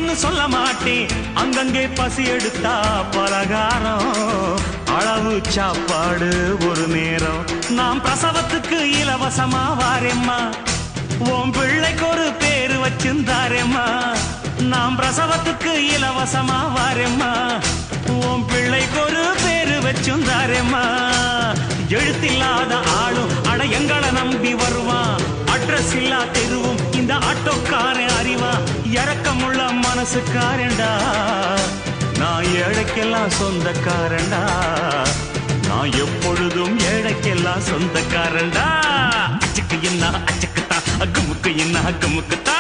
பசின்னு சொல்ல மாட்டேன். அங்கங்கே பசி எடுத்தா பலகாரம், அளவு சாப்பாடு ஒரு நேரம். நாம் பிரசவத்துக்கு இலவசமா வாரேம்மா, உன் பிள்ளைக்கு ஒரு பேரு வச்சிருந்தாரேம்மா. நாம் பிரசவத்துக்கு இலவசமா வாரேம்மா, உன் பிள்ளைக்கு ஒரு பேரு வச்சிருந்தாரேம்மா. எழுத்தில்லாத ஆளும் அட எங்களை நம்பி வருவான், அட்ரஸ் இல்லா தெருவும் இந்த ஆட்டோக்காரன் அறிவா. இறக்கமுள்ள மனசுக்காரண்டா, நான் ஏழைக்கெல்லாம் சொந்தக்காரண்டா, நான் எப்பொழுதும் ஏழைக்கெல்லாம் சொந்தக்காரண்டா. அச்சுக்கு என்ன அச்சுக்குத்தா, அக்குமுக்கு என்ன அக்குமுக்குத்தா.